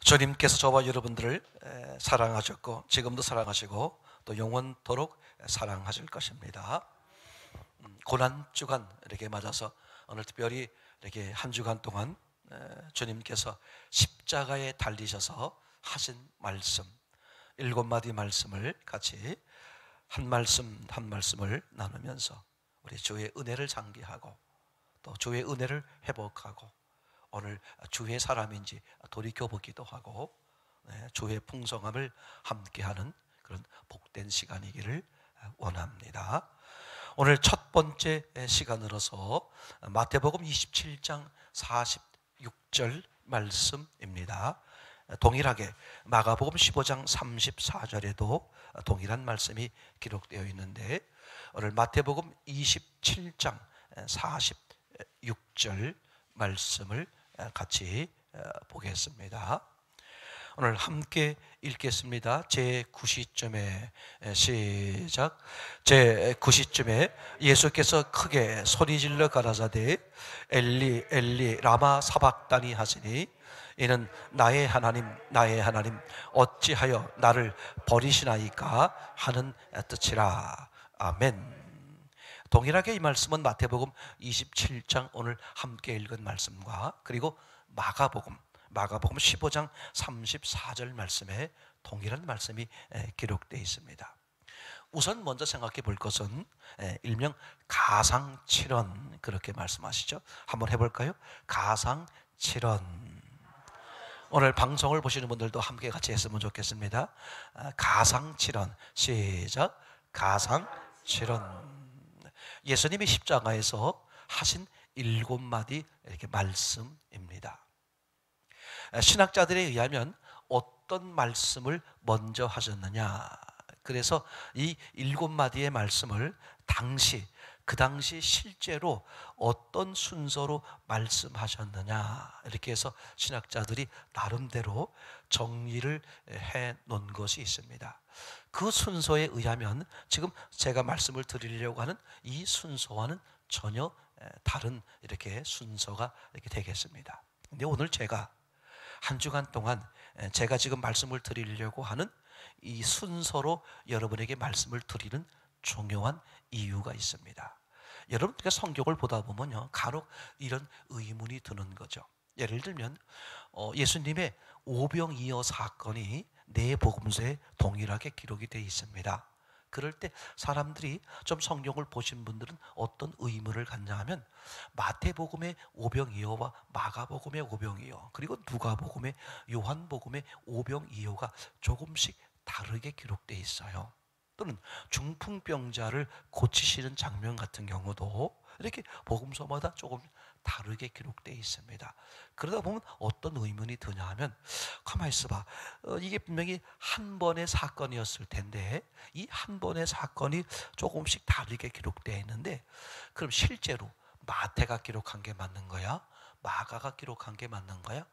주님께서 저와 여러분들을 사랑하셨고 지금도 사랑하시고 또 영원토록 사랑하실 것입니다. 고난주간 이렇게 맞아서 오늘 특별히 이렇게 한 주간 동안 주님께서 십자가에 달리셔서 하신 말씀 7마디 말씀을 같이 한 말씀 한 말씀을 나누면서 우리 주의 은혜를 상기하고 또 주의 은혜를 회복하고 오늘 주의 사람인지 돌이켜보기도 하고 주의 풍성함을 함께하는 그런 복된 시간이기를 원합니다. 오늘 첫 번째 시간으로서 마태복음 27장 46절 말씀입니다. 동일하게 마가복음 15장 34절에도 동일한 말씀이 기록되어 있는데 오늘 마태복음 27장 46절 말씀을 같이 보겠습니다. 오늘 함께 읽겠습니다. 제9시쯤에 시작. 제9시쯤에 예수께서 크게 소리질러 가라사대 엘리 엘리 라마 사박다니 하시니 이는 나의 하나님 나의 하나님 어찌하여 나를 버리시나이까 하는 뜻이라. 아멘. 동일하게 이 말씀은 마태복음 27장 오늘 함께 읽은 말씀과 그리고 마가복음 15장 34절 말씀에 동일한 말씀이 기록되어 있습니다. 우선 먼저 생각해 볼 것은 일명 가상칠언 그렇게 말씀하시죠. 한번 해볼까요? 가상칠언. 오늘 방송을 보시는 분들도 함께 같이 했으면 좋겠습니다. 가상칠언 시작. 가상칠언. 예수님이 십자가에서 하신 7마디 이렇게 말씀입니다. 신학자들에 의하면 어떤 말씀을 먼저 하셨느냐, 그래서 이 7마디의 말씀을 그 당시 실제로 어떤 순서로 말씀하셨느냐 이렇게 해서 신학자들이 나름대로 정리를 해 놓은 것이 있습니다. 그 순서에 의하면 지금 제가 말씀을 드리려고 하는 이 순서와는 전혀 다른 이렇게 순서가 이렇게 되겠습니다. 근데 오늘 제가 한 주간 동안 제가 지금 말씀을 드리려고 하는 이 순서로 여러분에게 말씀을 드리는 중요한 이유가 있습니다. 여러분들과 성경을 보다 보면요, 간혹 이런 의문이 드는 거죠. 예를 들면 예수님의 오병이어 사건이 네 복음서에 동일하게 기록이 되어 있습니다. 그럴 때 사람들이 좀 성경을 보신 분들은 어떤 의문을 갖냐 하면 마태복음의 오병이어와 마가복음의 오병이어 그리고 누가복음의 요한복음의 오병이어가 조금씩 다르게 기록되어 있어요. 또는 중풍병자를 고치시는 장면 같은 경우도 이렇게 복음서마다 조금 다르게 기록되어 있습니다. 그러다 보면 어떤 의문이 드냐 하면 가만히 있어봐, 이게 분명히 한 번의 사건이었을 텐데 이 한 번의 사건이 조금씩 다르게 기록되어 있는데 그럼 실제로 마태가 기록한 게 맞는 거야? 마가가 기록한 게 맞는 거야?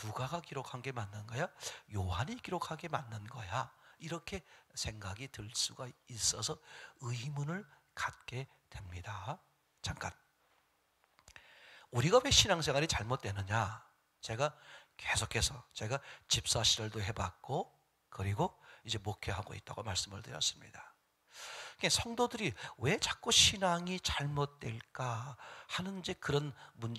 누가가 기록한 게 맞는 거야? 요한이 기록한 게 맞는 거야? 이렇게 생각이 들 수가 있어서 의문을 갖게 됩니다. 잠깐, 우리가 왜 신앙생활이 잘못되느냐, 제가 계속해서 제가 집사 시절도 해봤고 그리고 이제 목회하고 있다고 말씀을 드렸습니다. 성도들이 왜 자꾸 신앙이 잘못될까 하는 이제 그런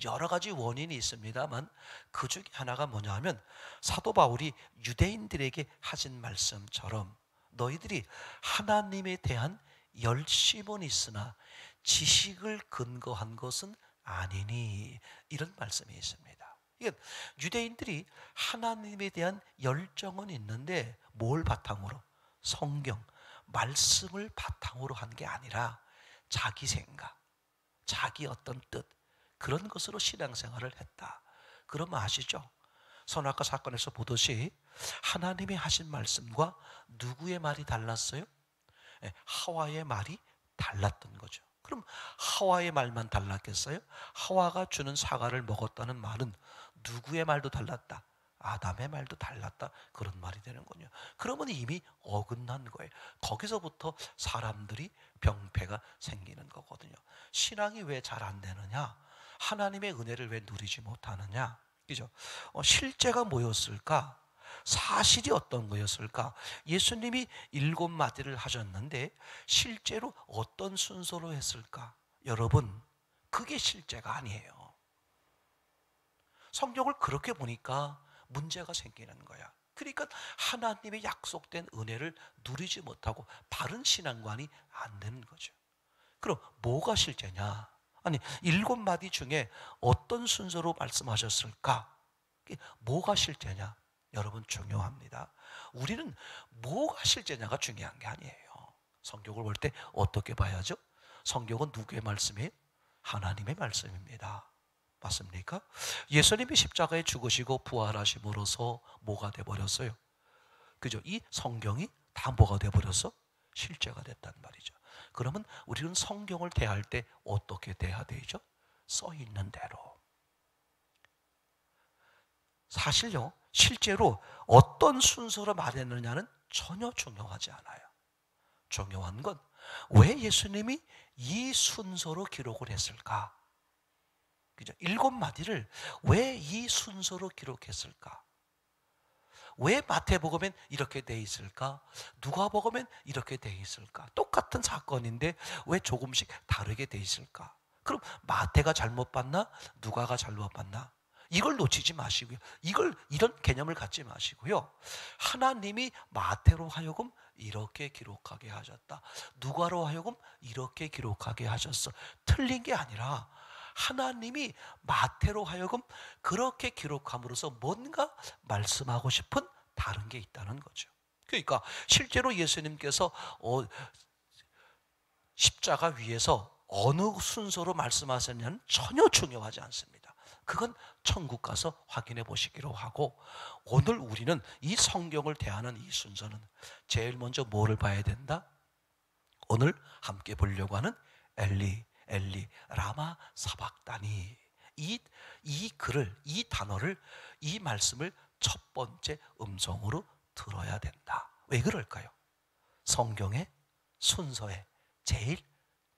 여러 가지 원인이 있습니다만 그 중에 하나가 뭐냐 하면 사도 바울이 유대인들에게 하신 말씀처럼 너희들이 하나님에 대한 열심은 있으나 지식을 근거한 것은 아니니, 이런 말씀이 있습니다. 이게 유대인들이 하나님에 대한 열정은 있는데 뭘 바탕으로? 성경 말씀을 바탕으로 한 게 아니라 자기 생각, 자기 어떤 뜻, 그런 것으로 신앙생활을 했다. 그러면 아시죠? 선악과 사건에서 보듯이 하나님이 하신 말씀과 누구의 말이 달랐어요? 하와의 말이 달랐던 거죠. 그럼 하와의 말만 달랐겠어요? 하와가 주는 사과를 먹었다는 말은 누구의 말도 달랐다? 아담의 말도 달랐다, 그런 말이 되는군요. 그러면 이미 어긋난 거예요. 거기서부터 사람들이 병폐가 생기는 거거든요. 신앙이 왜 잘 안 되느냐? 하나님의 은혜를 왜 누리지 못하느냐? 그죠? 실제가 뭐였을까? 사실이 어떤 거였을까? 예수님이 7마디를 하셨는데 실제로 어떤 순서로 했을까? 여러분, 그게 실제가 아니에요. 성경을 그렇게 보니까 문제가 생기는 거야. 그러니까 하나님의 약속된 은혜를 누리지 못하고 바른 신앙관이 안 되는 거죠. 그럼 뭐가 실제냐? 아니, 7마디 중에 어떤 순서로 말씀하셨을까? 뭐가 실제냐? 여러분, 중요합니다. 우리는 뭐가 실제냐가 중요한 게 아니에요. 성경을 볼 때 어떻게 봐야죠? 성경은 누구의 말씀이에요? 하나님의 말씀입니다. 맞습니까? 예수님이 십자가에 죽으시고 부활하심으로써 뭐가 돼버렸어요? 그죠? 이 성경이 다 뭐가 돼버렸어? 실제가 됐단 말이죠. 그러면 우리는 성경을 대할 때 어떻게 대해야 되죠? 써 있는 대로. 사실요, 실제로 어떤 순서로 말했느냐는 전혀 중요하지 않아요. 중요한 건 왜 예수님이 이 순서로 기록을 했을까? 그죠? 7마디를 왜 이 순서로 기록했을까? 왜 마태복음엔 이렇게 돼 있을까? 누가복음엔 이렇게 돼 있을까? 똑같은 사건인데 왜 조금씩 다르게 돼 있을까? 그럼 마태가 잘못 봤나? 누가가 잘못 봤나? 이걸 놓치지 마시고요. 이런 개념을 갖지 마시고요. 하나님이 마태로 하여금 이렇게 기록하게 하셨다. 누가로 하여금 이렇게 기록하게 하셨어. 틀린 게 아니라 하나님이 마태로 하여금 그렇게 기록함으로써 뭔가 말씀하고 싶은 다른 게 있다는 거죠. 그러니까 실제로 예수님께서 십자가 위에서 어느 순서로 말씀하셨냐는 전혀 중요하지 않습니다. 그건 천국 가서 확인해 보시기로 하고, 오늘 우리는 이 성경을 대하는 이 순서는 제일 먼저 뭐를 봐야 된다? 오늘 함께 보려고 하는 엘리 라마 사박다니, 이 글을, 이 단어를, 이 말씀을 첫 번째 음성으로 들어야 된다. 왜 그럴까요? 성경의 순서에 제일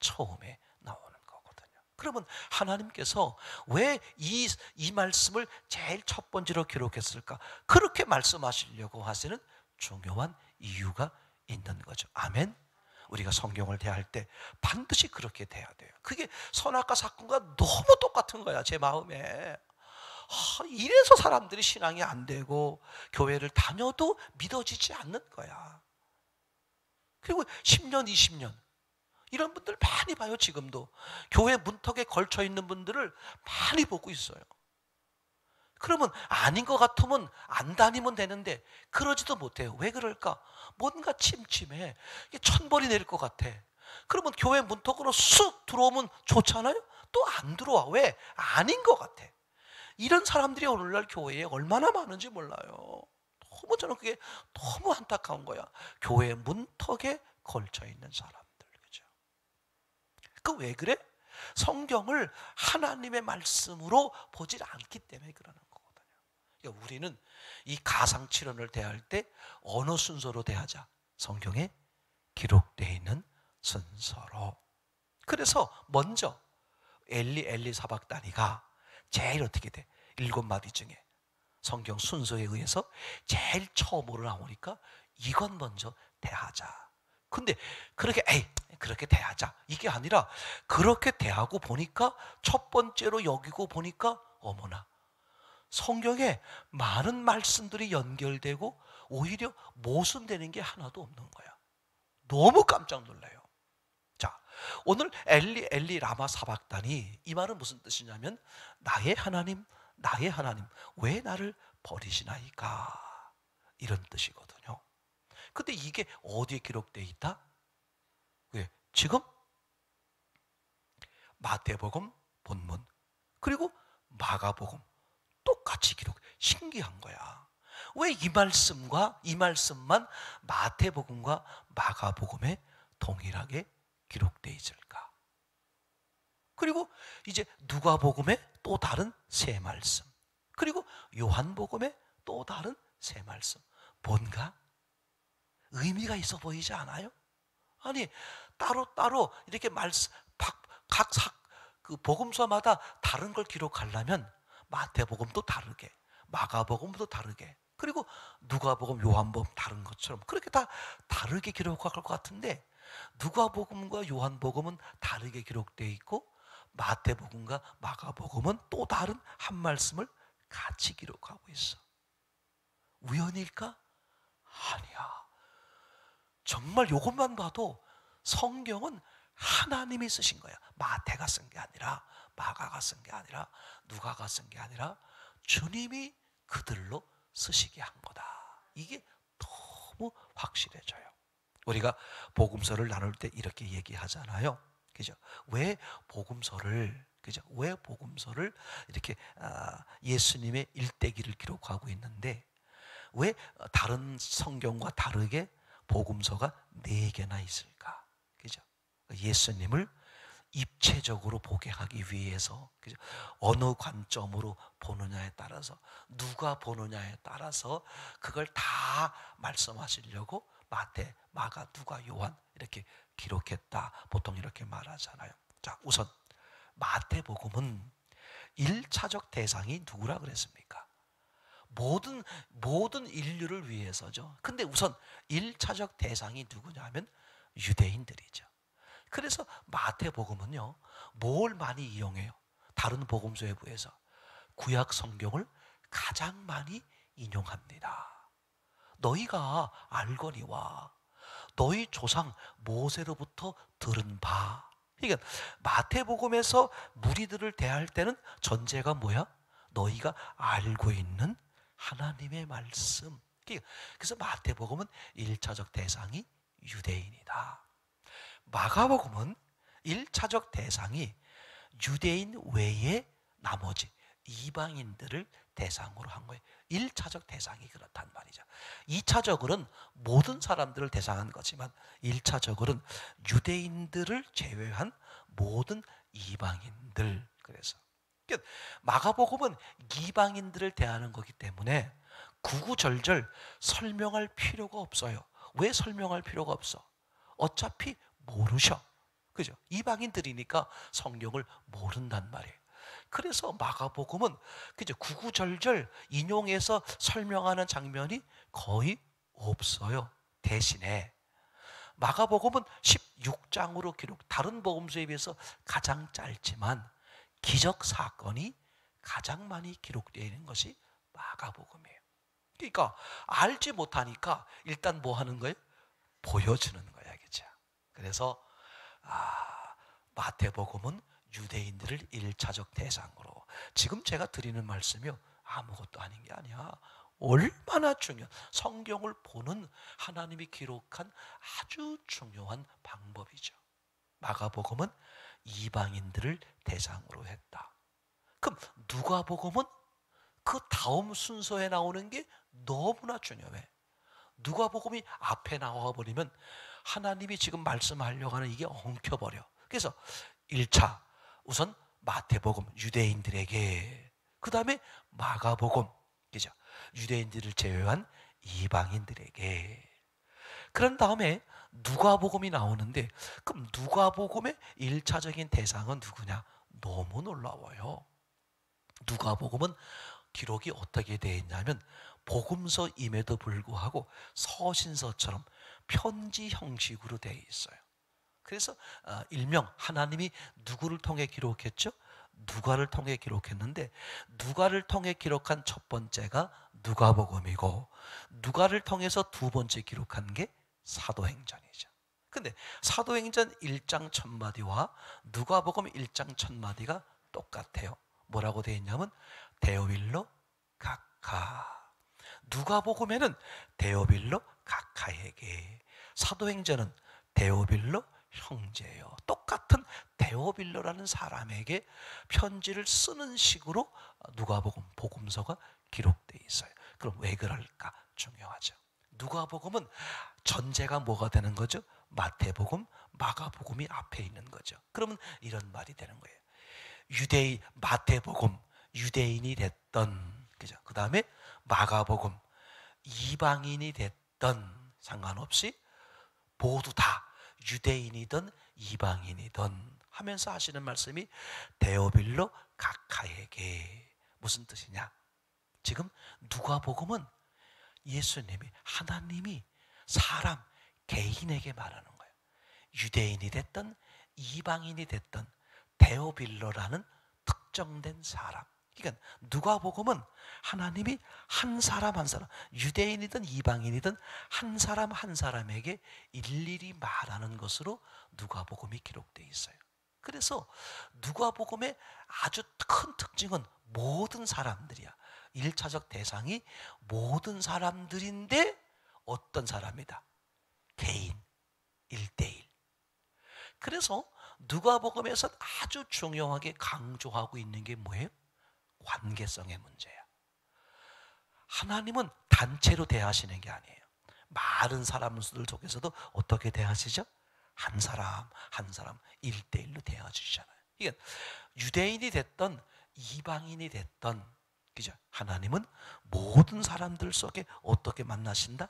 처음에 나오는 거거든요. 그러면 하나님께서 왜 이 말씀을 제일 첫 번째로 기록했을까? 그렇게 말씀하시려고 하시는 중요한 이유가 있는 거죠. 아멘. 우리가 성경을 대할 때 반드시 그렇게 돼야 돼요. 그게 선악과 사건과 너무 똑같은 거야, 제 마음에. 이래서 사람들이 신앙이 안 되고 교회를 다녀도 믿어지지 않는 거야. 그리고 10년, 20년 이런 분들 많이 봐요. 지금도 교회 문턱에 걸쳐 있는 분들을 많이 보고 있어요. 그러면 아닌 것 같으면 안 다니면 되는데 그러지도 못해요. 왜 그럴까? 뭔가 침침해. 이게 천벌이 내릴 것 같아. 그러면 교회 문턱으로 쑥 들어오면 좋잖아요? 또 안 들어와. 왜? 아닌 것 같아. 이런 사람들이 오늘날 교회에 얼마나 많은지 몰라요. 너무 저는 그게 너무 안타까운 거야. 교회 문턱에 걸쳐 있는 사람들. 그죠? 그 왜 그래? 성경을 하나님의 말씀으로 보질 않기 때문에 그러는 거거든요. 그러니까 우리는 이 가상칠언을 대할 때 어느 순서로 대하자? 성경에 기록되어 있는 순서로. 그래서 먼저 엘리 사박다니가 제일 어떻게 돼? 7마디 중에 성경 순서에 의해서 제일 처음으로 나오니까 이건 먼저 대하자. 근데 그렇게 대하자 이게 아니라 그렇게 대하고 보니까 첫 번째로 여기고 보니까 어머나, 성경에 많은 말씀들이 연결되고 오히려 모순되는 게 하나도 없는 거야. 너무 깜짝 놀라요. 자, 오늘 엘리 라마 사박다니, 이 말은 무슨 뜻이냐면 나의 하나님 왜 나를 버리시나이까, 이런 뜻이거든요. 근데 이게 어디에 기록되어 있다? 왜? 지금 마태복음 본문 그리고 마가복음 똑같이 기록. 신기한 거야. 왜 이 말씀만 마태복음과 마가복음에 동일하게 기록되어 있을까? 그리고 이제 누가복음에 또 다른 새 말씀, 그리고 요한복음에 또 다른 새 말씀. 뭔가 의미가 있어 보이지 않아요? 아니, 따로 이렇게 그 복음서마다 다른 걸 기록하려면 마태복음도 다르게, 마가복음도 다르게, 그리고 누가복음, 요한복음 다른 것처럼 그렇게 다 다르게 기록할 것 같은데 누가복음과 요한복음은 다르게 기록되어 있고 마태복음과 마가복음은 또 다른 한 말씀을 같이 기록하고 있어. 우연일까? 아니야. 정말 이것만 봐도 성경은 하나님이 쓰신 거야. 마태가 쓴 게 아니라, 마가가 쓴 게 아니라, 누가가 쓴 게 아니라 주님이 그들로 쓰시게 한 거다. 이게 너무 확실해져요. 우리가 복음서를 나눌 때 이렇게 얘기하잖아요. 그죠? 왜 복음서를, 그죠? 왜 복음서를 이렇게 예수님의 일대기를 기록하고 있는데 왜 다른 성경과 다르게 복음서가 4개나 있을까? 그죠? 예수님을 입체적으로 보게 하기 위해서, 그죠? 어느 관점으로 보느냐에 따라서, 누가 보느냐에 따라서 그걸 다 말씀하시려고 마태, 마가, 누가, 요한 이렇게 기록했다. 보통 이렇게 말하잖아요. 자, 우선 마태복음은 1차적 대상이 누구라 그랬습니까? 모든 인류를 위해서죠. 근데 우선 1차적 대상이 누구냐면 유대인들이죠. 그래서 마태복음은요, 뭘 많이 이용해요? 다른 복음서에 비해서 구약 성경을 가장 많이 인용합니다. 너희가 알거니와 너희 조상 모세로부터 들은 바. 그러니까 마태복음에서 무리들을 대할 때는 전제가 뭐야? 너희가 알고 있는 하나님의 말씀. 그래서 마태복음은 1차적 대상이 유대인이다. 마가복음은 1차적 대상이 유대인 외에 나머지 이방인들을 대상으로 한 거예요. 1차적 대상이 그렇단 말이죠. 2차적으로는 모든 사람들을 대상한 거지만 1차적으로는 유대인들을 제외한 모든 이방인들. 그래서 마가복음은 이방인들을 대하는 거기 때문에 구구절절 설명할 필요가 없어요. 왜 설명할 필요가 없어? 어차피 모르셔. 그죠? 이방인들이니까 성경을 모른단 말이에요. 그래서 마가복음은 그죠? 구구절절 인용해서 설명하는 장면이 거의 없어요. 대신에 마가복음은 16장으로 기록, 다른 복음서에 비해서 가장 짧지만 기적 사건이 가장 많이 기록되어 있는 것이 마가복음이에요. 그러니까 알지 못하니까 일단 뭐 하는 거예요? 보여주는 거야, 그죠? 그래서 마태복음은 유대인들을 1차적 대상으로, 지금 제가 드리는 말씀이요 아무것도 아닌 게 아니야. 얼마나 중요한, 성경을 보는 하나님이 기록한 아주 중요한 방법이죠. 마가복음은 이방인들을 대상으로 했다. 그럼 누가복음은 그 다음 순서에 나오는 게 너무나 중요해. 누가복음이 앞에 나와버리면 하나님이 지금 말씀하려고 하는 이게 엉켜버려. 그래서 1차 우선 마태복음 유대인들에게, 그 다음에 마가복음, 그죠? 유대인들을 제외한 이방인들에게. 그런 다음에 누가복음이 나오는데, 그럼 누가복음의 1차적인 대상은 누구냐? 너무 놀라워요. 누가복음은 기록이 어떻게 되어 있냐면 복음서임에도 불구하고 서신서처럼 편지 형식으로 되어 있어요. 그래서 일명 하나님이 누구를 통해 기록했죠? 누가를 통해 기록했는데, 누가를 통해 기록한 첫 번째가 누가복음이고, 누가를 통해서 두 번째 기록한 게 사도행전이죠. 근데 사도행전 1장 1000마디와 누가복음 1장 1000마디가 똑같아요. 뭐라고 되어 있냐면 데오빌로 각하. 누가복음에는 데오빌로 각하에게, 사도행전은 데오빌로 형제요. 똑같은 데오빌로라는 사람에게 편지를 쓰는 식으로 누가복음 복음서가 기록되어 있어요. 그럼 왜 그럴까? 중요하죠. 누가복음은 전제가 뭐가 되는 거죠? 마태복음, 마가복음이 앞에 있는 거죠. 그러면 이런 말이 되는 거예요. 마태복음 유대인이 됐던, 그죠? 그 다음에 마가복음 이방인이 됐던 상관없이 모두 다 유대인이든 이방인이든 하면서 하시는 말씀이 데오빌로 각하에게. 무슨 뜻이냐? 지금 누가복음은 예수님이, 하나님이 사람, 개인에게 말하는 거예요. 유대인이 됐든 이방인이 됐든 데오빌로라는 특정된 사람. 그러니까 누가복음은 하나님이 한 사람 한 사람, 유대인이든 이방인이든 한 사람 한 사람에게 일일이 말하는 것으로 누가복음이 기록되어 있어요. 그래서 누가복음의 아주 큰 특징은 모든 사람들이야. 1차적 대상이 모든 사람들인데 어떤 사람이다? 개인, 1대1. 그래서 누가복음에서 아주 중요하게 강조하고 있는 게 뭐예요? 관계성의 문제야. 하나님은 단체로 대하시는 게 아니에요. 많은 사람들 속에서도 어떻게 대하시죠? 한 사람 한 사람 1대1로 대해주시잖아요. 이게 유대인이 됐던 이방인이 됐던, 그죠? 하나님은 모든 사람들 속에 어떻게 만나신다?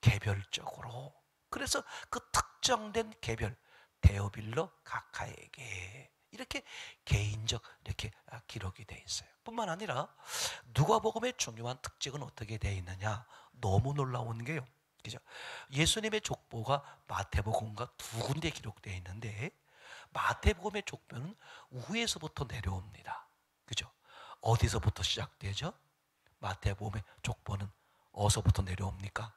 개별적으로. 그래서 그 특정된 개별, 데오빌로 각하에게 이렇게 개인적 이렇게 기록이 되어 있어요. 뿐만 아니라 누가복음의 중요한 특징은 어떻게 되어 있느냐? 너무 놀라운 게요. 그죠? 예수님의 족보가 마태복음과 두 군데 기록되어 있는데 마태복음의 족보는 위에서부터 내려옵니다. 그죠? 어디서부터 시작되죠? 마태복음의 족보는 어디서부터 내려옵니까?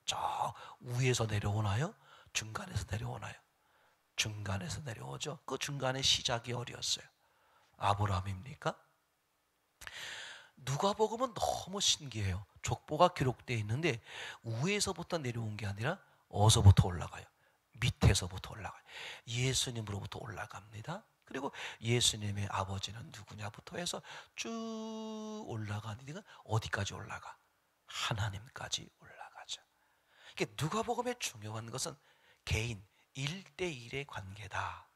저 위에서 내려오나요? 중간에서 내려오나요? 중간에서 내려오죠. 그 중간에 시작이 어디였어요? 아브라함입니까? 누가복음은 너무 신기해요. 족보가 기록되어 있는데 위에서부터 내려온 게 아니라 어디서부터 올라가요? 밑에서부터 올라가요. 예수님으로부터 올라갑니다. 그리고 예수님의 아버지는 누구냐부터 해서 쭉 올라가니까 어디까지 올라가? 하나님까지 올라가죠. 그러니까 누가복음의 중요한 것은 개인 1대1의 관계다.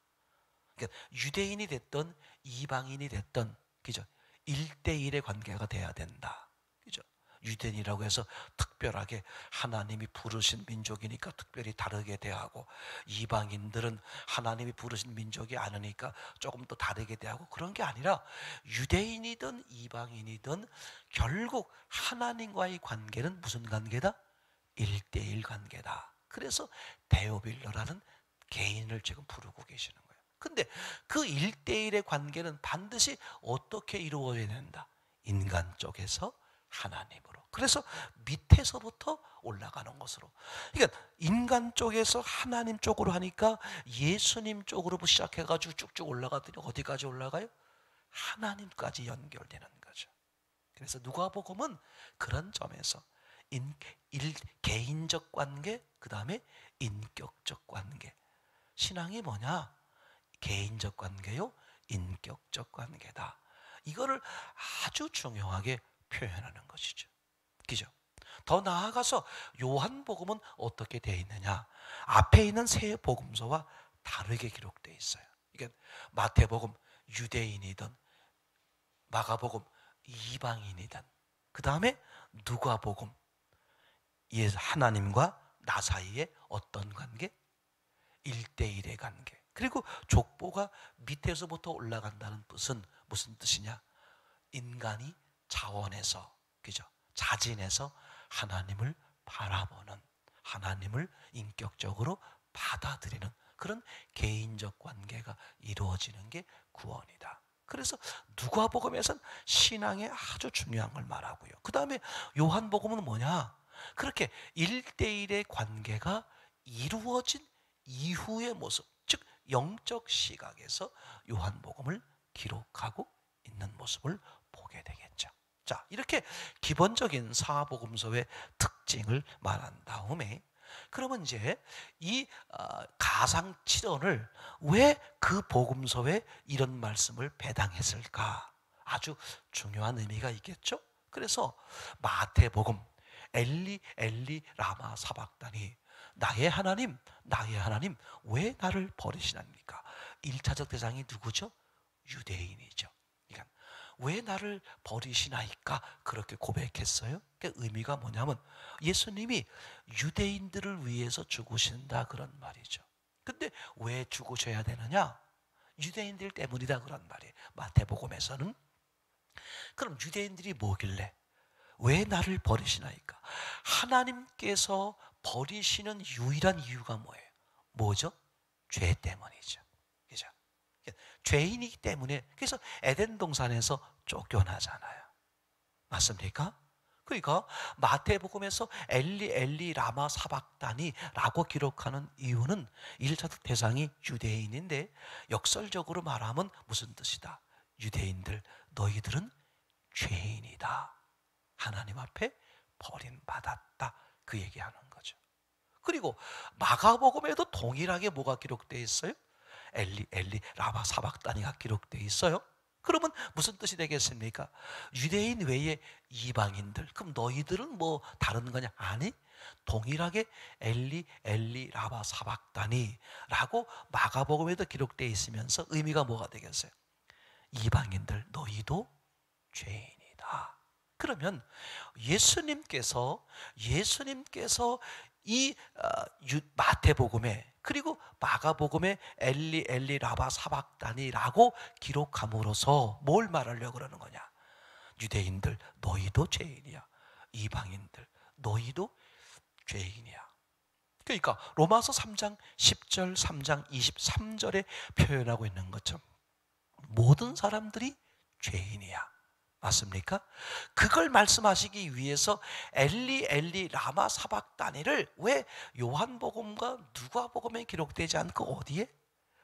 그러니까 유대인이 됐던 이방인이 됐던, 그죠? 1대1의 관계가 돼야 된다. 그죠? 유대인이라고 해서 특별하게 하나님이 부르신 민족이니까 특별히 다르게 대하고, 이방인들은 하나님이 부르신 민족이 아니니까 조금 더 다르게 대하고, 그런 게 아니라 유대인이든 이방인이든 결국 하나님과의 관계는 무슨 관계다? 1대1 관계다. 그래서 데오빌로라는 개인을 지금 부르고 계시는 거예요. 근데 그 1대1의 관계는 반드시 어떻게 이루어져야 된다? 인간 쪽에서 하나님으로. 그래서 밑에서부터 올라가는 것으로. 그러니까 인간 쪽에서 하나님 쪽으로 하니까 예수님 쪽으로 시작해가지고 쭉쭉 올라가더니 어디까지 올라가요? 하나님까지 연결되는 거죠. 그래서 누가복음은 그런 점에서 개인적 관계, 그 다음에 인격적 관계. 신앙이 뭐냐? 개인적 관계요, 인격적 관계다. 이거를 아주 중요하게 표현하는 것이죠. 그죠? 더 나아가서 요한복음은 어떻게 되어 있느냐? 앞에 있는 세 복음서와 다르게 기록되어 있어요. 이게 마태복음 유대인이든 마가복음 이방인이든, 그 다음에 누가복음 하나님과 나 사이에 어떤 관계? 1대1의 관계. 그리고 족보가 밑에서부터 올라간다는 뜻은 무슨 뜻이냐? 인간이 자원해서, 그죠? 자진해서 하나님을 바라보는, 하나님을 인격적으로 받아들이는 그런 개인적 관계가 이루어지는 게 구원이다. 그래서 누가복음에서는 신앙의 아주 중요한 걸 말하고요. 그 다음에 요한복음은 뭐냐? 그렇게 1대1의 관계가 이루어진 이후의 모습, 즉 영적 시각에서 요한복음을 기록하고 있는 모습을 보게 되겠죠. 자, 이렇게 기본적인 사복음서의 특징을 말한 다음에, 그러면 이제 이 가상칠언을 왜 그 복음서에 이런 말씀을 배당했을까? 아주 중요한 의미가 있겠죠. 그래서 마태복음 엘리 엘리 라마 사박다니, 나의 하나님 나의 하나님 왜 나를 버리시나입니까? 1차적 대상이 누구죠? 유대인이죠. 그러니까 왜 나를 버리시나이까 그렇게 고백했어요. 그 의미가 뭐냐면 예수님이 유대인들을 위해서 죽으신다 그런 말이죠. 근데 왜 죽으셔야 되느냐? 유대인들 때문이다 그런 말이에요. 마태복음에서는. 그럼 유대인들이 뭐길래 왜 나를 버리시나이까? 하나님께서 버리시는 유일한 이유가 뭐예요? 뭐죠? 죄 때문이죠. 그죠? 죄인이기 때문에, 그래서 에덴 동산에서 쫓겨나잖아요. 맞습니까? 그러니까 마태복음에서 엘리 엘리 라마 사박다니라고 기록하는 이유는 1차적 대상이 유대인인데, 역설적으로 말하면 무슨 뜻이다? 유대인들, 너희들은 죄인이다. 하나님 앞에 버림받았다. 그 얘기하는 거죠. 그리고 마가복음에도 동일하게 뭐가 기록되어 있어요? 엘리 엘리 라마 사박다니가 기록되어 있어요. 그러면 무슨 뜻이 되겠습니까? 유대인 외에 이방인들, 그럼 너희들은 뭐 다른 거냐? 아니, 동일하게 엘리 엘리 라마 사박다니라고 마가복음에도 기록되어 있으면서 의미가 뭐가 되겠어요? 이방인들, 너희도 죄인이다. 그러면 예수님께서 이 마태복음에 그리고 마가복음에 엘리 엘리 라바 사박다니라고 기록함으로써 뭘 말하려고 그러는 거냐? 유대인들, 너희도 죄인이야. 이방인들, 너희도 죄인이야. 그러니까 로마서 3장 10절, 3장 23절에 표현하고 있는 것처럼 모든 사람들이 죄인이야. 맞습니까? 그걸 말씀하시기 위해서 엘리 엘리 라마 사박다니를 왜 요한복음과 누가복음에 기록되지 않고 어디에?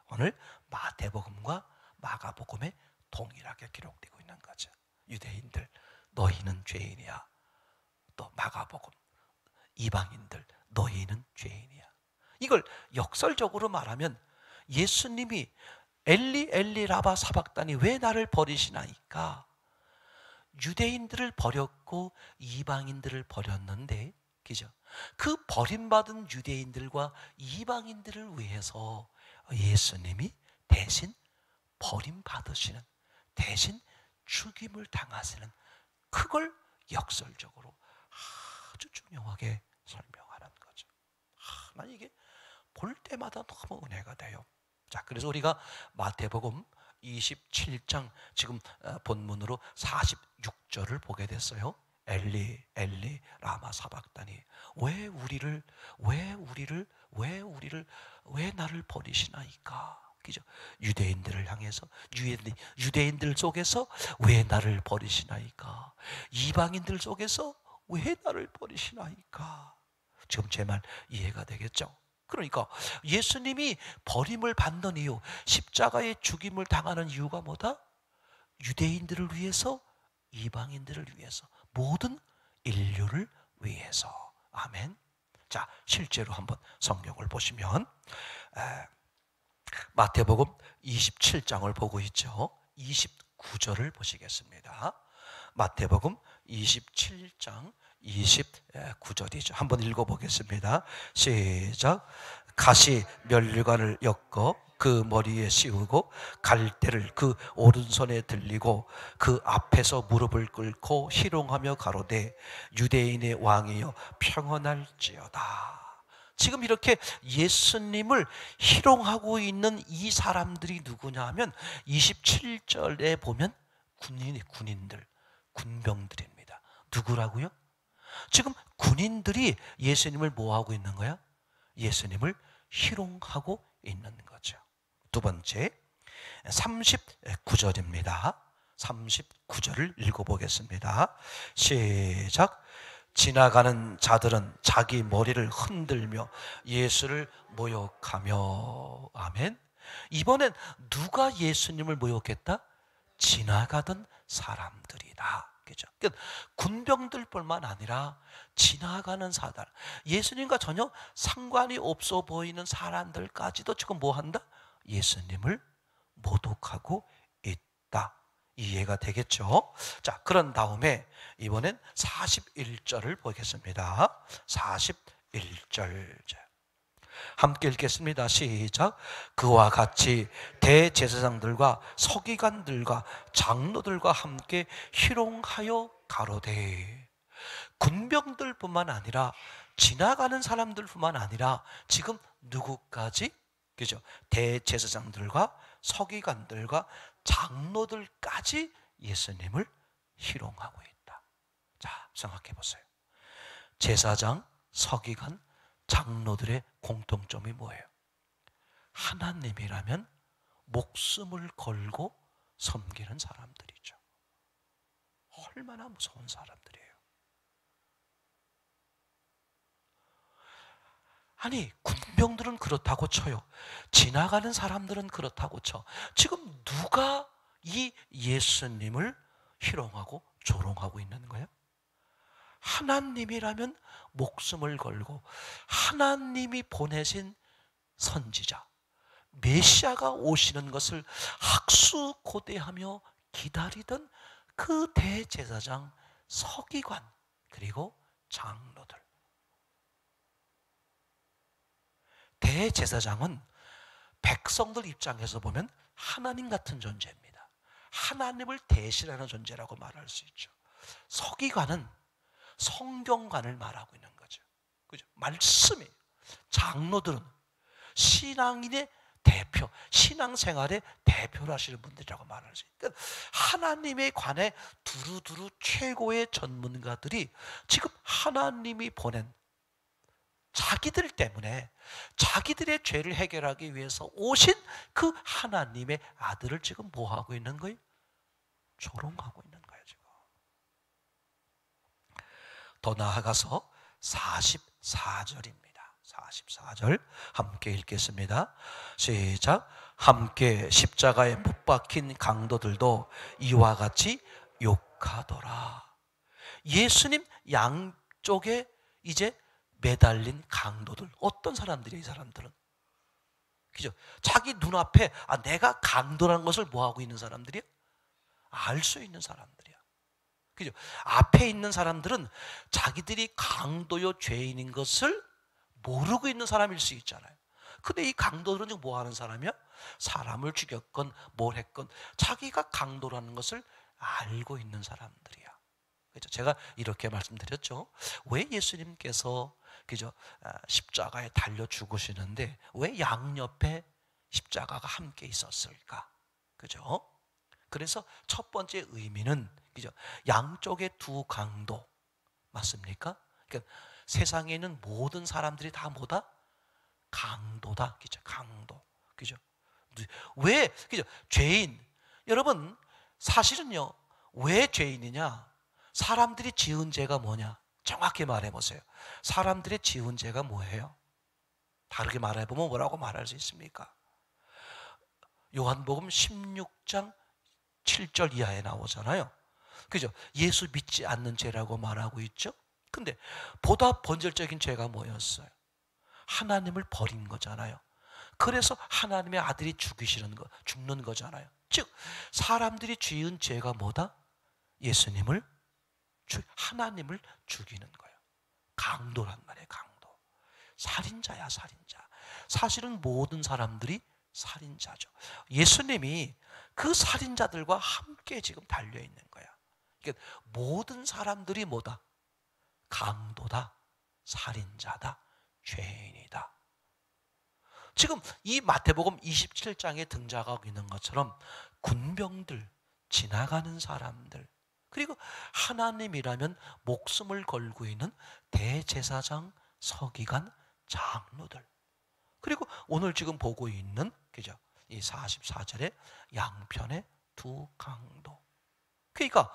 오늘 마태복음과 마가복음에 동일하게 기록되고 있는 거죠. 유대인들, 너희는 죄인이야. 또 마가복음, 이방인들, 너희는 죄인이야. 이걸 역설적으로 말하면 예수님이 엘리 엘리 라마 사박다니 왜 나를 버리시나이까? 유대인들을 버렸고 이방인들을 버렸는데, 그죠? 그 버림받은 유대인들과 이방인들을 위해서 예수님이 대신 버림받으시는, 대신 죽임을 당하시는, 그걸 역설적으로 아주 중요하게 설명하는 거죠. 난 이게 볼 때마다 너무 은혜가 돼요. 자, 그래서 우리가 마태복음 27장 지금 본문으로 46절을 보게 됐어요. 엘리 엘리 라마 사박다니, 왜 나를 버리시나이까? 그죠? 유대인들을 향해서, 유대인들 속에서 왜 나를 버리시나이까? 이방인들 속에서 왜 나를 버리시나이까? 지금 제 말 이해가 되겠죠? 그러니까 예수님이 버림을 받는 이유, 십자가의 죽임을 당하는 이유가 뭐다? 유대인들을 위해서, 이방인들을 위해서, 모든 인류를 위해서. 아멘. 자, 실제로 한번 성경을 보시면 마태복음 27장을 보고 있죠. 29절을 보시겠습니다. 마태복음 27장 29절이죠. 한번 읽어보겠습니다. 시작. 가시 면류관을 엮어 그 머리에 씌우고 갈대를 그 오른손에 들리고 그 앞에서 무릎을 꿇고 희롱하며 가로되 유대인의 왕이여 평안할지어다. 지금 이렇게 예수님을 희롱하고 있는 이 사람들이 누구냐 하면 27절에 보면 군인들, 군병들입니다. 누구라고요? 지금 군인들이 예수님을 뭐하고 있는 거야? 예수님을 희롱하고 있는 거죠. 두 번째 39절입니다. 39절을 읽어보겠습니다. 시작. 지나가는 자들은 자기 머리를 흔들며 예수를 모욕하며. 아멘. 이번엔 누가 예수님을 모욕했다? 지나가던 사람들이다. 그죠? 군병들뿐만 아니라 지나가는 사람, 예수님과 전혀 상관이 없어 보이는 사람들까지도 지금 뭐 한다? 예수님을 모독하고 있다. 이해가 되겠죠? 자, 그런 다음에 이번엔 41절을 보겠습니다. 41절 함께 읽겠습니다. 시작. 그와 같이 대제사장들과 서기관들과 장로들과 함께 희롱하여 가로되. 군병들뿐만 아니라 지나가는 사람들뿐만 아니라 지금 누구까지? 그죠? 대제사장들과 서기관들과 장로들까지 예수님을 희롱하고 있다. 자, 생각해 보세요. 제사장, 서기관, 장로들의 공통점이 뭐예요? 하나님이라면 목숨을 걸고 섬기는 사람들이죠. 얼마나 무서운 사람들이에요. 아니, 군병들은 그렇다고 쳐요. 지나가는 사람들은 그렇다고 쳐. 지금 누가 이 예수님을 희롱하고 조롱하고 있는 거예요? 하나님이라면 목숨을 걸고 하나님이 보내신 선지자 메시아가 오시는 것을 학수고대하며 기다리던 그 대제사장, 서기관, 그리고 장로들. 대제사장은 백성들 입장에서 보면 하나님 같은 존재입니다. 하나님을 대신하는 존재라고 말할 수 있죠. 서기관은 성경관을 말하고 있는 거죠. 그죠? 말씀이. 장로들은 신앙인의 대표, 신앙생활의 대표를 하시는 분들이라고 말할 수 있어요. 그러니까 하나님에 관해 두루두루 최고의 전문가들이 지금 하나님이 보낸 자기들 때문에 자기들의 죄를 해결하기 위해서 오신 그 하나님의 아들을 지금 뭐 하고 있는 거예요? 조롱하고 있는 거예요, 지금. 더 나아가서 44절입니다. 44절 함께 읽겠습니다. 시작. 함께 십자가에 못 박힌 강도들도 이와 같이 욕하더라. 예수님 양쪽에 이제 매달린 강도들, 어떤 사람들이에요? 이 사람들은, 그죠? 자기 눈앞에 내가 강도라는 것을 뭐하고 있는 사람들이야? 알 수 있는 사람들이야. 그죠? 앞에 있는 사람들은 자기들이 강도요 죄인인 것을 모르고 있는 사람일 수 있잖아요. 근데 이 강도들은 지금 뭐 하는 사람이야? 사람을 죽였건 뭘 했건 자기가 강도라는 것을 알고 있는 사람들이야. 그죠? 제가 이렇게 말씀드렸죠. 왜 예수님께서, 그죠, 십자가에 달려 죽으시는데 왜 양옆에 십자가가 함께 있었을까? 그죠? 그래서 첫 번째 의미는, 그죠, 양쪽의 두 강도 맞습니까? 그러니까 세상에 있는 모든 사람들이 다 뭐다? 강도다. 그죠? 강도. 그죠? 왜? 그죠? 죄인. 여러분, 사실은요, 왜 죄인이냐? 사람들이 지은 죄가 뭐냐? 정확히 말해보세요. 사람들의 지은 죄가 뭐예요? 다르게 말해보면 뭐라고 말할 수 있습니까? 요한복음 16장 7절 이하에 나오잖아요. 그죠? 예수 믿지 않는 죄라고 말하고 있죠. 근데 보다 본질적인 죄가 뭐였어요? 하나님을 버린 거잖아요. 그래서 하나님의 아들이 죽는 거잖아요. 즉 사람들이 지은 죄가 뭐다? 예수님을, 하나님을 죽이는 거예요. 강도란 말이에요. 강도. 살인자야, 살인자. 사실은 모든 사람들이 살인자죠. 예수님이 그 살인자들과 함께 지금 달려있는 거야. 그러니까 모든 사람들이 뭐다? 강도다, 살인자다, 죄인이다. 지금 이 마태복음 27장에 등장하고 있는 것처럼 군병들, 지나가는 사람들, 그리고 하나님이라면 목숨을 걸고 있는 대제사장, 서기관, 장로들, 그리고 오늘 지금 보고 있는, 그죠, 이 44절의 양편의 두 강도. 그러니까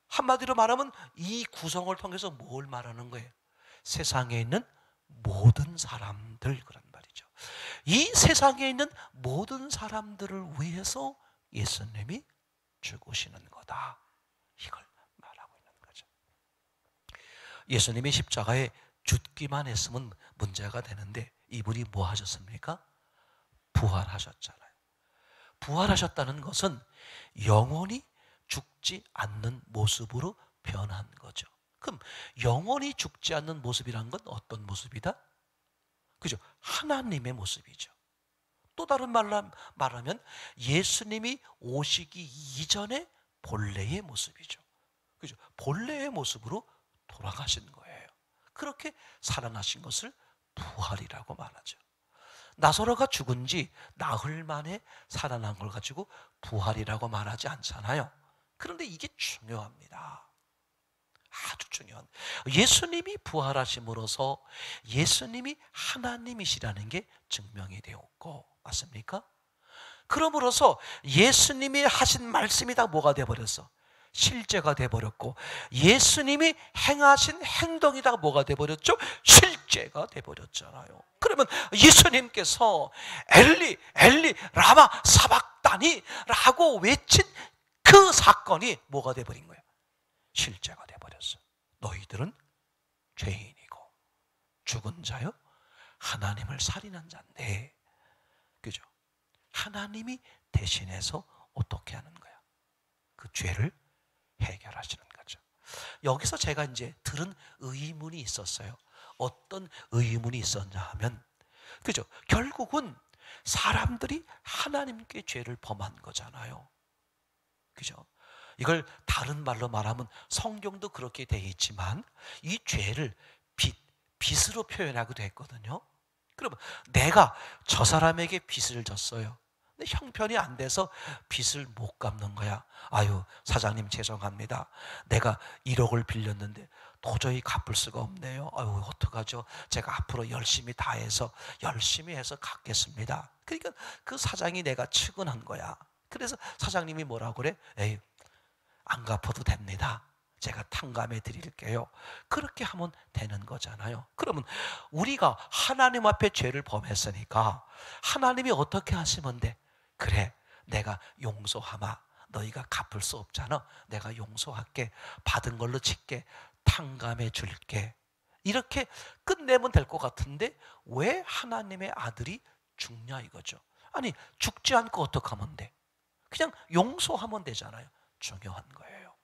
한마디로 말하면 이 구성을 통해서 뭘 말하는 거예요? 세상에 있는 모든 사람들, 그런 말이죠. 이 세상에 있는 모든 사람들을 위해서 예수님이 죽으시는 거다. 이걸 말하고 있는 거죠. 예수님이 십자가에 죽기만 했으면 문제가 되는데 이분이 뭐 하셨습니까? 부활하셨잖아요. 부활하셨다는 것은 영원히 죽지 않는 모습으로 변한 거죠. 그럼 영원히 죽지 않는 모습이란 건 어떤 모습이다? 그죠? 하나님의 모습이죠. 또 다른 말로 말하면 예수님이 오시기 이전의 본래의 모습이죠. 그죠? 본래의 모습으로 돌아가신 거예요. 그렇게 살아나신 것을 부활이라고 말하죠. 나사로가 죽은 지 나흘 만에 살아난 걸 가지고 부활이라고 말하지 않잖아요. 그런데 이게 중요합니다. 아주 중요한, 예수님이 부활하심으로써 예수님이 하나님이시라는 게 증명이 되었고, 맞습니까? 그러므로서 예수님이 하신 말씀이 다 뭐가 되어버렸어? 실제가 되어버렸고, 예수님이 행하신 행동이 다 뭐가 되어버렸죠? 실제가 되어버렸잖아요. 그러면 예수님께서 엘리 엘리 라마 사박다니 라고 외친 그 사건이 뭐가 되어버린 거예요? 실제가 되어버렸어. 너희들은 죄인이고 죽은 자요 하나님을 살인한 자인데, 그죠? 하나님이 대신해서 어떻게 하는 거야? 그 죄를 해결하시는 거죠. 여기서 제가 이제 들은 의문이 있었어요. 어떤 의문이 있었냐 하면, 그죠? 결국은 사람들이 하나님께 죄를 범한 거잖아요. 그죠? 이걸 다른 말로 말하면 성경도 그렇게 되어 있지만 이 죄를 빚으로 표현하기도 했거든요. 그러면 내가 저 사람에게 빚을 졌어요. 근데 형편이 안 돼서 빚을 못 갚는 거야. 아유, 사장님 죄송합니다. 내가 1억을 빌렸는데 도저히 갚을 수가 없네요. 아유, 어떡하죠? 제가 앞으로 열심히 해서 갚겠습니다. 그러니까 그 사장이 내가 측은한 거야. 그래서 사장님이 뭐라고 그래? 에이, 안 갚아도 됩니다. 제가 탕감해 드릴게요. 그렇게 하면 되는 거잖아요. 그러면 우리가 하나님 앞에 죄를 범했으니까 하나님이 어떻게 하시면 돼? 그래, 내가 용서하마. 너희가 갚을 수 없잖아. 내가 용서할게. 받은 걸로 칠게. 탕감해 줄게. 이렇게 끝내면 될 것 같은데 왜 하나님의 아들이 죽냐 이거죠. 아니, 죽지 않고 어떻게 하면 돼? 그냥 용서하면 되잖아요. 중요한 거예요.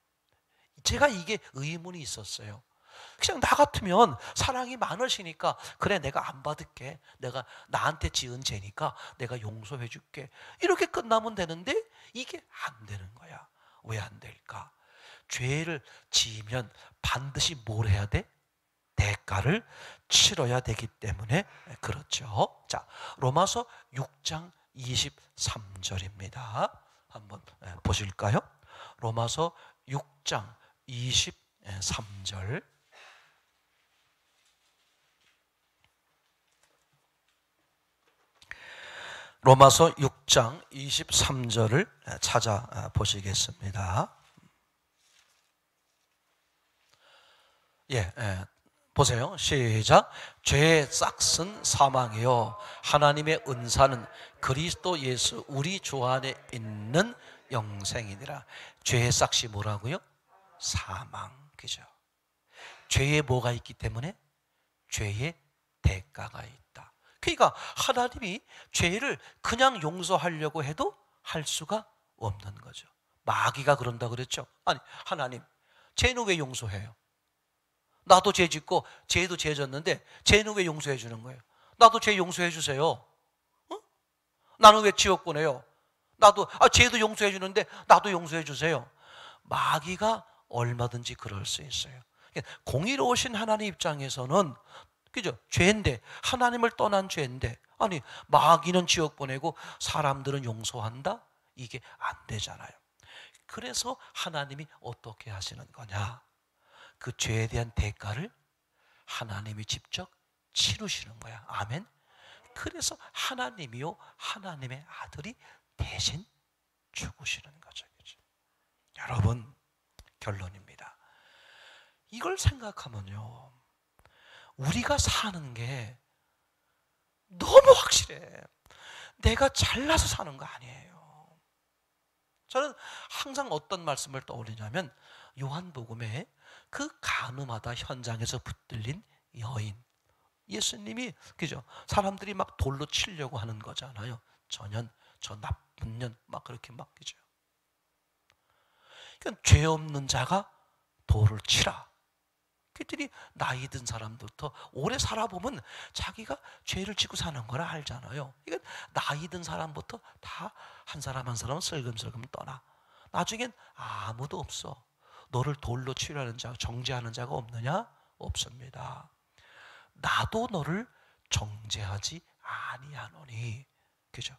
제가 이게 의문이 있었어요. 그냥 나 같으면 사랑이 많으시니까 그래, 내가 안 받을게. 내가 나한테 지은 죄니까 내가 용서해 줄게. 이렇게 끝나면 되는데 이게 안 되는 거야. 왜 안 될까? 죄를 지으면 반드시 뭘 해야 돼? 대가를 치러야 되기 때문에 그렇죠. 자, 로마서 6장 23절입니다. 한번 보실까요? 로마서 6장 23절. 로마서 6장 23절을 찾아보시겠습니다. 보세요. 시작. 죄의 싹은 사망이요 하나님의 은사는 그리스도 예수 우리 주 안에 있는 영생이니라. 죄의 싹이 뭐라고요? 사망. 그죠? 죄에 뭐가 있기 때문에? 죄의 대가가 있다. 그러니까 하나님이 죄를 그냥 용서하려고 해도 할 수가 없는 거죠. 마귀가 그런다 그랬죠. 아니, 하나님 죄는 왜 용서해요? 나도 죄 짓고 죄도 죄 졌는데 죄는 왜 용서해 주는 거예요? 나도 죄 용서해 주세요. 어? 나는 왜 지옥 보내요? 나도 죄도 용서해 주는데 나도 용서해 주세요. 마귀가 얼마든지 그럴 수 있어요. 공의로우신 하나님 입장에서는, 그죠? 죄인데, 하나님을 떠난 죄인데, 아니 마귀는 지옥 보내고 사람들은 용서한다? 이게 안 되잖아요. 그래서 하나님이 어떻게 하시는 거냐? 그 죄에 대한 대가를 하나님이 직접 치르시는 거야. 아멘. 그래서 하나님이요 하나님의 아들이 대신 죽으시는 거죠. 그렇죠? 여러분, 결론입니다. 이걸 생각하면요, 우리가 사는 게 너무 확실해. 내가 잘나서 사는 거 아니에요. 저는 항상 어떤 말씀을 떠올리냐면 요한복음에 그 간음하다 현장에서 붙들린 여인, 예수님이, 그죠? 사람들이 막 돌로 치려고 하는 거잖아요. 저 나쁜 년 막 그렇게 막, 그죠? 그러니까 죄 없는 자가 돌을 치라. 그들이 나이 든 사람들부터 오래 살아보면 자기가 죄를 짓고 사는 거라 알잖아요. 그러니까 나이 든 사람부터 다 한 사람 한 사람은 슬금슬금 떠나. 나중엔 아무도 없어. 너를 돌로 치려는 자, 정죄하는 자가 없느냐? 없습니다. 나도 너를 정죄하지 아니하노니. 그죠?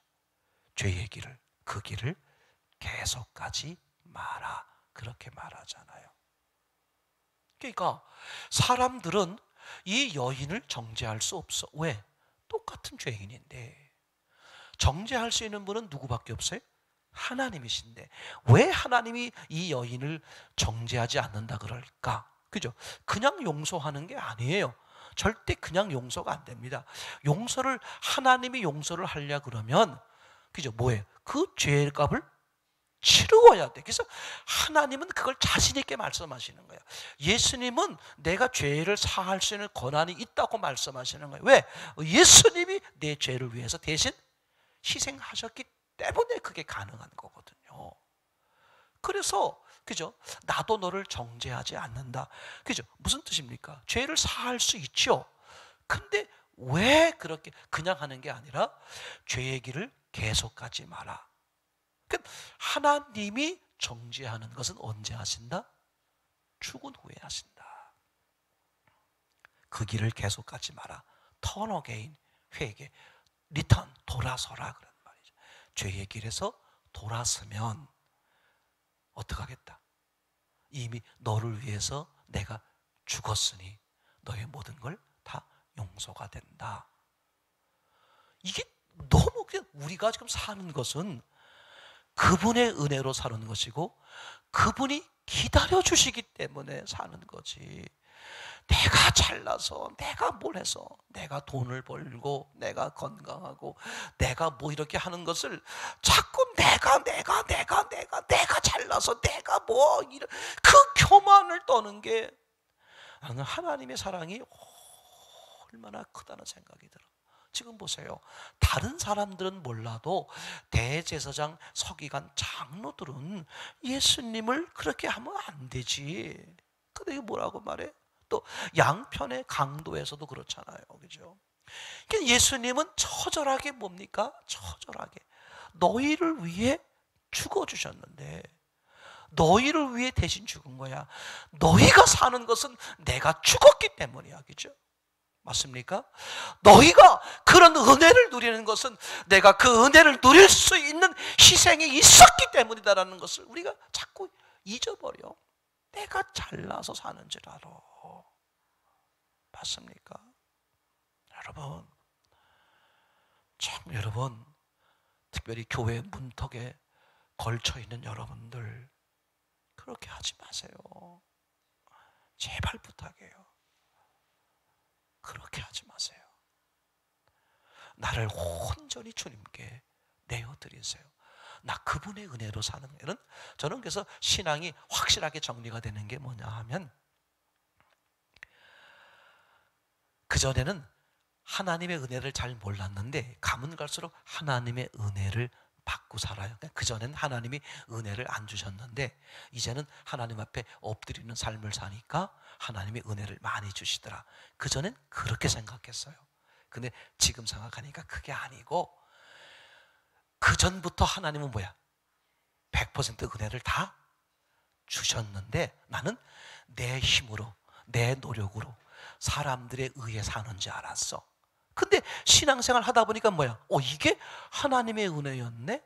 죄의 길을, 그 길을 계속 가지 마라. 그렇게 말하잖아요. 그러니까 사람들은 이 여인을 정죄할 수 없어. 왜? 똑같은 죄인인데. 정죄할 수 있는 분은 누구밖에 없어요? 하나님이신데 왜 하나님이 이 여인을 정죄하지 않는다 그럴까? 그죠? 그냥 용서하는 게 아니에요. 절대 그냥 용서가 안 됩니다. 용서를 하나님이 용서를 하려 그러면 그죠? 뭐예요? 그 죄값을 치루어야 돼. 그래서 하나님은 그걸 자신 있게 말씀하시는 거예요. 예수님은 내가 죄를 사할 수 있는 권한이 있다고 말씀하시는 거예요. 왜? 예수님이 내 죄를 위해서 대신 희생하셨기 때문에 그게 가능한 거거든요. 그래서 그죠? 나도 너를 정죄하지 않는다. 그죠? 무슨 뜻입니까? 죄를 사할 수 있죠. 근데 왜 그렇게 그냥 하는 게 아니라 죄의 길을 계속 가지 마라. 하나님이 정죄하는 것은 언제 하신다? 죽은 후에 하신다. 그 길을 계속 가지 마라. Turn again, 회개, return, 돌아서라 그런 말이죠. 죄의 길에서 돌아서면 어떡하겠다? 이미 너를 위해서 내가 죽었으니 너의 모든 걸 다 용서가 된다. 이게 너무 그냥 우리가 지금 사는 것은 그분의 은혜로 사는 것이고 그분이 기다려주시기 때문에 사는 거지. 내가 잘나서 내가 뭘 해서 내가 돈을 벌고 내가 건강하고 내가 뭐 이렇게 하는 것을 자꾸 내가 잘나서 내가 뭐 이런 그 교만을 떠는 게 나는 하나님의 사랑이 얼마나 크다는 생각이 들어. 지금 보세요. 다른 사람들은 몰라도 대제사장, 서기관, 장로들은 예수님을 그렇게 하면 안 되지. 근데 이게 뭐라고 말해? 또 양편의 강도에서도 그렇잖아요. 그죠? 예수님은 처절하게 뭡니까? 처절하게 너희를 위해 죽어주셨는데 너희를 위해 대신 죽은 거야. 너희가 사는 것은 내가 죽었기 때문이야. 그죠? 맞습니까? 너희가 그런 은혜를 누리는 것은 내가 그 은혜를 누릴 수 있는 희생이 있었기 때문이다라는 것을 우리가 자꾸 잊어버려. 내가 잘나서 사는 줄 알아. 맞습니까? 여러분, 특별히 교회 문턱에 걸쳐있는 여러분들 그렇게 하지 마세요. 제발 부탁해요. 그렇게 하지 마세요. 나를 온전히 주님께 내어드리세요. 나 그분의 은혜로 사는 거는 저는 그래서 신앙이 확실하게 정리가 되는 게 뭐냐 하면 그전에는 하나님의 은혜를 잘 몰랐는데 가면 갈수록 하나님의 은혜를 받고 살아요. 그전에는 하나님이 은혜를 안 주셨는데 이제는 하나님 앞에 엎드리는 삶을 사니까 하나님이 은혜를 많이 주시더라. 그전엔 그렇게 생각했어요. 근데 지금 생각하니까 그게 아니고 그전부터 하나님은 뭐야? 100% 은혜를 다 주셨는데 나는 내 힘으로 내 노력으로 사람들에 의해 사는지 알았어. 근데 신앙생활 하다 보니까 뭐야? 이게 하나님의 은혜였네?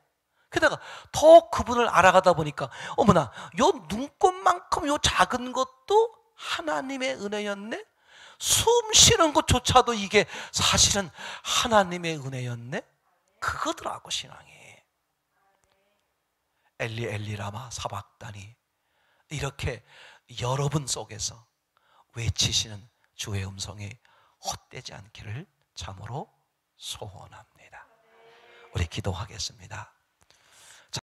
게다가 더 그분을 알아가다 보니까 어머나 요 눈곱만큼 요 작은 것도 하나님의 은혜였네? 숨 쉬는 것조차도 이게 사실은 하나님의 은혜였네? 그거더라고 신앙이. 엘리 엘리 라마 사박다니 이렇게 여러분 속에서 외치시는 주의 음성이 헛되지 않기를 참으로 소원합니다. 우리 기도하겠습니다.